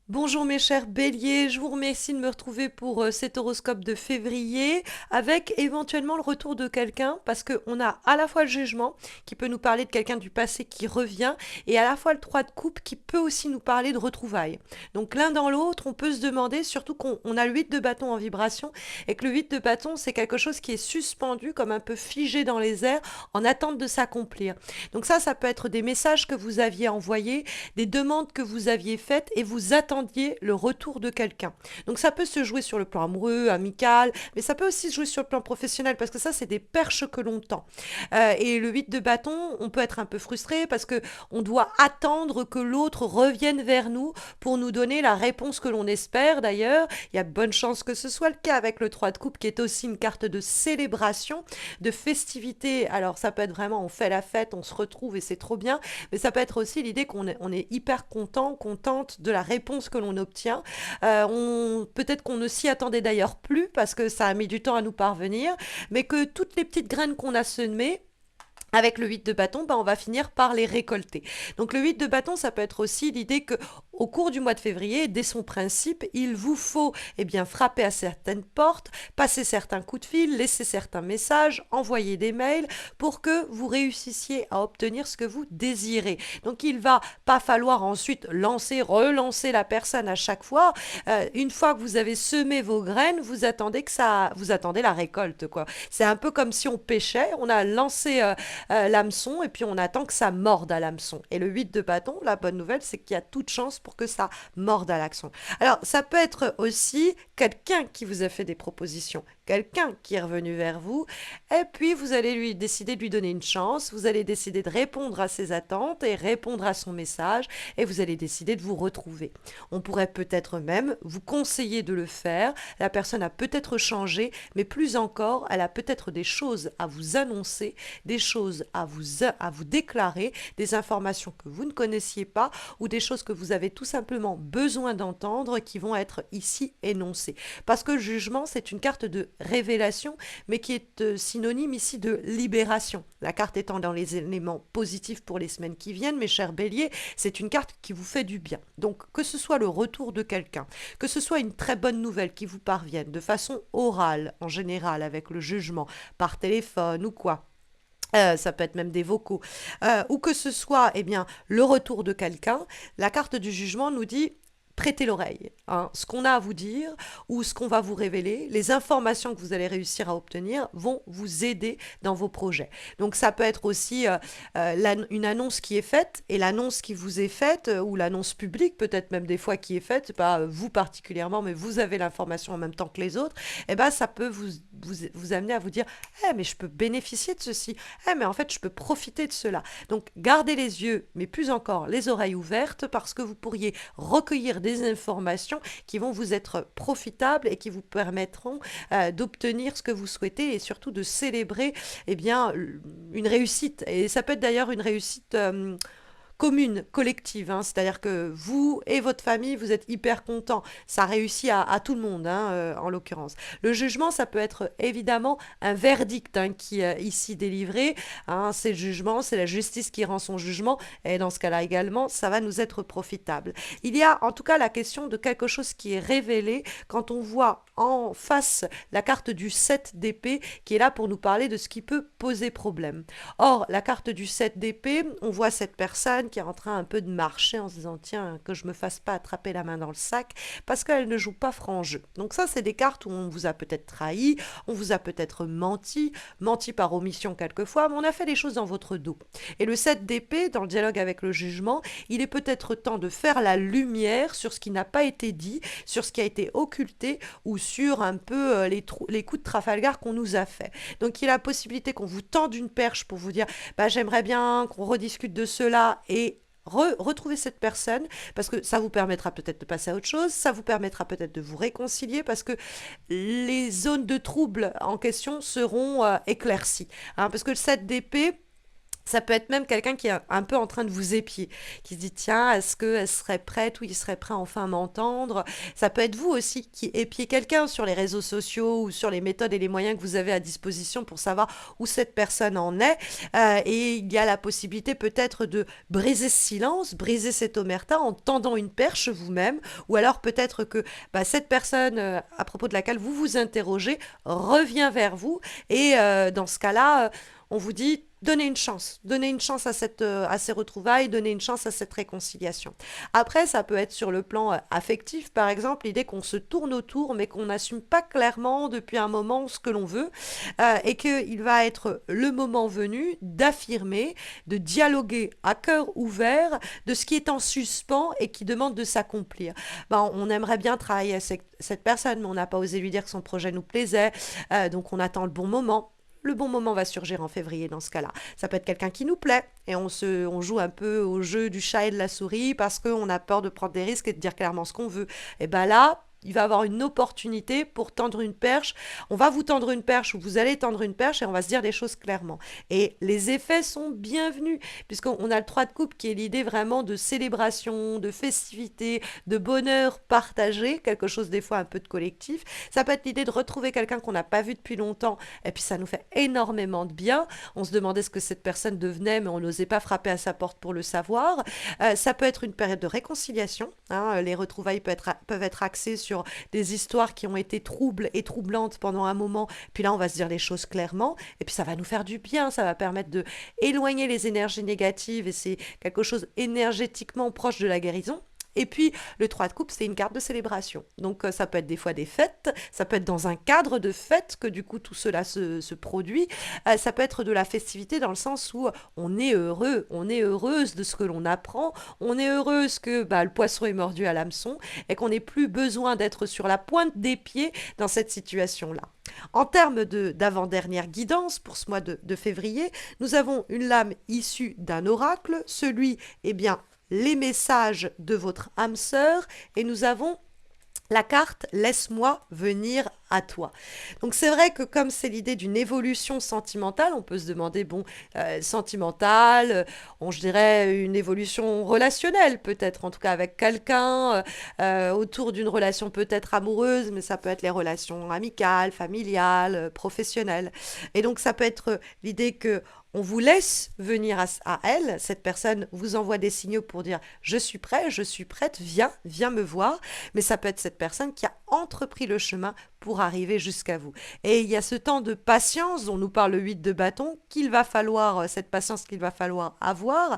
Bonjour mes chers béliers, je vous remercie de me retrouver pour cet horoscope de février avec éventuellement le retour de quelqu'un parce qu'on a à la fois le jugement qui peut nous parler de quelqu'un du passé qui revient et à la fois le 3 de coupe qui peut aussi nous parler de retrouvailles. Donc l'un dans l'autre, on peut se demander, surtout qu'on a le 8 de bâton en vibration et que le 8 de bâton c'est quelque chose qui est suspendu comme un peu figé dans les airs en attente de s'accomplir. Donc ça peut être des messages que vous aviez envoyés, des demandes que vous aviez faites et vous attendiez le retour de quelqu'un. Donc ça peut se jouer sur le plan amoureux, amical, mais ça peut aussi se jouer sur le plan professionnel parce que ça, c'est des perches que l'on tend. Et le 8 de bâton, on peut être un peu frustré parce que on doit attendre que l'autre revienne vers nous pour nous donner la réponse que l'on espère. D'ailleurs, il y a de bonnes chances que ce soit le cas avec le 3 de coupe qui est aussi une carte de célébration, de festivité. Alors ça peut être vraiment on fait la fête, on se retrouve et c'est trop bien, mais ça peut être aussi l'idée qu'on est hyper content, contente de la réponse que l'on obtient. Peut-être qu'on ne s'y attendait d'ailleurs plus parce que ça a mis du temps à nous parvenir, mais que toutes les petites graines qu'on a semées, avec le 8 de bâton, on va finir par les récolter. Donc le 8 de bâton, ça peut être aussi l'idée que au cours du mois de février, dès son principe, il vous faut frapper à certaines portes, passer certains coups de fil, laisser certains messages, envoyer des mails pour que vous réussissiez à obtenir ce que vous désirez. Donc il va pas falloir ensuite relancer la personne à chaque fois. Une fois que vous avez semé vos graines, vous attendez la récolte, quoi. C'est un peu comme si on pêchait, on a lancé l'hameçon et puis on attend que ça morde à l'hameçon. Et le 8 de bâton, la bonne nouvelle, c'est qu'il y a toute chance pour que ça morde à l'hameçon. Alors, ça peut être aussi quelqu'un qui vous a fait des propositions, quelqu'un qui est revenu vers vous, et puis vous allez lui décider de lui donner une chance, vous allez décider de répondre à ses attentes et répondre à son message, et vous allez décider de vous retrouver. On pourrait peut-être même vous conseiller de le faire, la personne a peut-être changé, mais plus encore, elle a peut-être des choses à vous annoncer, des choses à vous déclarer, des informations que vous ne connaissiez pas ou des choses que vous avez tout simplement besoin d'entendre qui vont être ici énoncées. Parce que le jugement, c'est une carte de révélation, mais qui est synonyme ici de libération. La carte étant dans les éléments positifs pour les semaines qui viennent, mes chers béliers, c'est une carte qui vous fait du bien. Donc que ce soit le retour de quelqu'un, que ce soit une très bonne nouvelle qui vous parvienne de façon orale en général avec le jugement, par téléphone ou quoi, ça peut être même des vocaux, ou que ce soit le retour de quelqu'un, la carte du jugement nous dit prêtez l'oreille. Hein. Ce qu'on a à vous dire ou ce qu'on va vous révéler, les informations que vous allez réussir à obtenir vont vous aider dans vos projets. Donc ça peut être aussi une annonce qui est faite et l'annonce qui vous est faite ou l'annonce publique peut-être même des fois qui est faite, pas vous particulièrement, mais vous avez l'information en même temps que les autres, et ben ça peut vous amener à vous dire mais je peux bénéficier de ceci, mais en fait je peux profiter de cela. Donc gardez les yeux, mais plus encore les oreilles ouvertes parce que vous pourriez recueillir des informations qui vont vous être profitables et qui vous permettront d'obtenir ce que vous souhaitez et surtout de célébrer une réussite. Et ça peut être d'ailleurs une réussite commune, collective. Hein. C'est-à-dire que vous et votre famille, vous êtes hyper contents. Ça réussit à tout le monde, hein, en l'occurrence. Le jugement, ça peut être évidemment un verdict qui est ici délivré. Hein. C'est le jugement, c'est la justice qui rend son jugement. Et dans ce cas-là également, ça va nous être profitable. Il y a en tout cas la question de quelque chose qui est révélé quand on voit en face la carte du 7 d'épée qui est là pour nous parler de ce qui peut poser problème. Or, la carte du 7 d'épée, on voit cette personne qui est en train un peu de marcher en se disant tiens, que je me fasse pas attraper la main dans le sac parce qu'elle ne joue pas franc jeu. Donc ça, c'est des cartes où on vous a peut-être trahi, on vous a peut-être menti par omission quelquefois, mais on a fait des choses dans votre dos. Et le 7 d'épée, dans le dialogue avec le jugement, il est peut-être temps de faire la lumière sur ce qui n'a pas été dit, sur ce qui a été occulté ou sur un peu les coups de Trafalgar qu'on nous a fait. Donc il y a la possibilité qu'on vous tende une perche pour vous dire j'aimerais bien qu'on rediscute de cela et retrouver cette personne parce que ça vous permettra peut-être de passer à autre chose, ça vous permettra peut-être de vous réconcilier parce que les zones de trouble en question seront éclaircies. Hein, parce que le 7 d'épée, Ça peut être même quelqu'un qui est un peu en train de vous épier, qui se dit tiens, est-ce qu'elle serait prête ou il serait prêt à enfin m'entendre. Ça peut être vous aussi qui épiez quelqu'un sur les réseaux sociaux ou sur les méthodes et les moyens que vous avez à disposition pour savoir où cette personne en est. Et il y a la possibilité peut-être de briser ce silence, briser cette omerta en tendant une perche vous-même, ou alors peut-être que cette personne à propos de laquelle vous vous interrogez revient vers vous et dans ce cas-là, on vous dit donnez une chance à ces retrouvailles, donnez une chance à cette réconciliation. Après, ça peut être sur le plan affectif, par exemple, l'idée qu'on se tourne autour, mais qu'on n'assume pas clairement depuis un moment ce que l'on veut, et qu'il va être le moment venu d'affirmer, de dialoguer à cœur ouvert de ce qui est en suspens et qui demande de s'accomplir. On aimerait bien travailler avec cette personne, mais on n'a pas osé lui dire que son projet nous plaisait, donc on attend le bon moment. Le bon moment va surgir en février dans ce cas-là. Ça peut être quelqu'un qui nous plaît et on joue un peu au jeu du chat et de la souris parce qu'on a peur de prendre des risques et de dire clairement ce qu'on veut. Et là, il va avoir une opportunité pour tendre une perche. On va vous tendre une perche ou vous allez tendre une perche et on va se dire les choses clairement. Et les effets sont bienvenus puisqu'on a le 3 de coupe qui est l'idée vraiment de célébration, de festivité, de bonheur partagé, quelque chose des fois un peu de collectif. Ça peut être l'idée de retrouver quelqu'un qu'on n'a pas vu depuis longtemps et puis ça nous fait énormément de bien. On se demandait ce que cette personne devenait mais on n'osait pas frapper à sa porte pour le savoir. Ça peut être une période de réconciliation. Les retrouvailles peuvent être axées sur des histoires qui ont été troubles et troublantes pendant un moment. Puis là, on va se dire les choses clairement. Et puis ça va nous faire du bien. Ça va permettre de éloigner les énergies négatives. Et c'est quelque chose énergétiquement proche de la guérison. Et puis, le 3 de coupe, c'est une carte de célébration. Donc, ça peut être des fois des fêtes, ça peut être dans un cadre de fête que du coup tout cela se produit. Ça peut être de la festivité dans le sens où on est heureux, on est heureuse de ce que l'on apprend, on est heureuse que le poisson est mordu à l'hameçon et qu'on n'ait plus besoin d'être sur la pointe des pieds dans cette situation-là. En termes d'avant-dernière guidance pour ce mois de février, nous avons une lame issue d'un oracle, celui, les messages de votre âme sœur et nous avons la carte laisse-moi venir à toi. Donc c'est vrai que comme c'est l'idée d'une évolution sentimentale, on peut se demander sentimentale, je dirais une évolution relationnelle peut-être en tout cas avec quelqu'un autour d'une relation peut-être amoureuse, mais ça peut être les relations amicales, familiales, professionnelles. Et donc ça peut être l'idée que on vous laisse venir à elle, cette personne vous envoie des signaux pour dire je suis prêt, je suis prête, viens me voir, mais ça peut être cette personne qui a entrepris le chemin pour arriver jusqu'à vous. Et il y a ce temps de patience dont nous parle le 8 de bâton, cette patience qu'il va falloir avoir,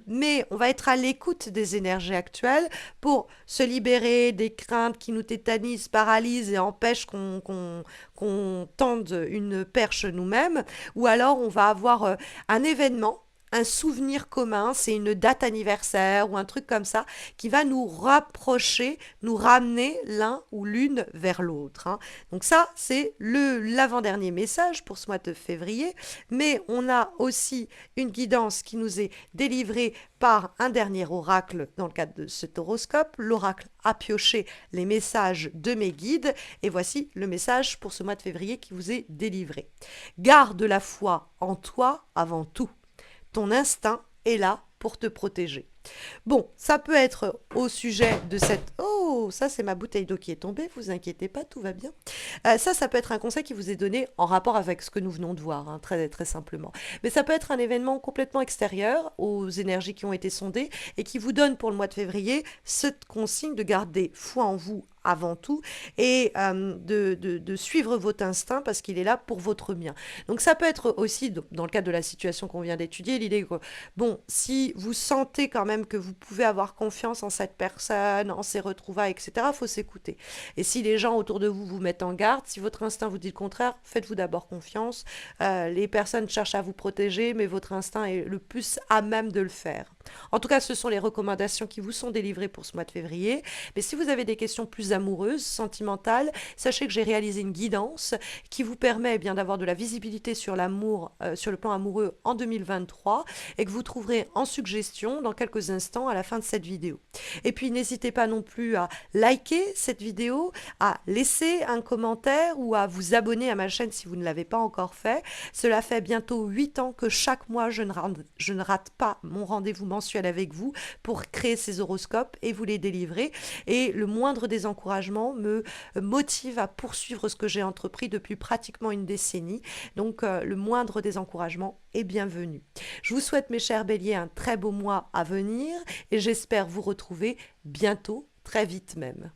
mais on va être à l'écoute des énergies actuelles pour se libérer des craintes qui nous tétanisent, paralysent et empêchent qu'on tende une perche nous-mêmes, ou alors on va avoir un événement, un souvenir commun, c'est une date anniversaire ou un truc comme ça, qui va nous rapprocher, nous ramener l'un ou l'une vers l'autre. Donc ça, c'est l'avant-dernier message pour ce mois de février, mais on a aussi une guidance qui nous est délivrée par un dernier oracle dans le cadre de cet horoscope. L'oracle a pioché les messages de mes guides et voici le message pour ce mois de février qui vous est délivré. Garde la foi en toi avant tout. Ton instinct est là pour te protéger. Bon, ça peut être au sujet de cette... Oh, ça c'est ma bouteille d'eau qui est tombée, vous inquiétez pas, tout va bien. Ça peut être un conseil qui vous est donné en rapport avec ce que nous venons de voir, très, très simplement. Mais ça peut être un événement complètement extérieur aux énergies qui ont été sondées et qui vous donne pour le mois de février cette consigne de garder foi en vous avant tout et de suivre votre instinct parce qu'il est là pour votre bien. Donc ça peut être aussi, dans le cadre de la situation qu'on vient d'étudier, l'idée que, si vous sentez quand même que vous pouvez avoir confiance en cette personne, en ses retrouvailles, etc., il faut s'écouter. Et si les gens autour de vous vous mettent en garde, si votre instinct vous dit le contraire, faites-vous d'abord confiance. Les personnes cherchent à vous protéger, mais votre instinct est le plus à même de le faire. En tout cas, ce sont les recommandations qui vous sont délivrées pour ce mois de février. Mais si vous avez des questions plus amoureuses, sentimentales, sachez que j'ai réalisé une guidance qui vous permet bien d'avoir de la visibilité sur l'amour, sur le plan amoureux en 2023 et que vous trouverez en suggestion dans quelques instants à la fin de cette vidéo. Et puis n'hésitez pas non plus à liker cette vidéo, à laisser un commentaire ou à vous abonner à ma chaîne si vous ne l'avez pas encore fait. Cela fait bientôt 8 ans que chaque mois je ne rate pas mon rendez-vous mensuel avec vous pour créer ces horoscopes et vous les délivrer. Et le moindre des encouragements me motive à poursuivre ce que j'ai entrepris depuis pratiquement une décennie. Donc le moindre des encouragements est bienvenu. Je vous souhaite mes chers béliers un très beau mois à venir et j'espère vous retrouver bientôt, très vite même.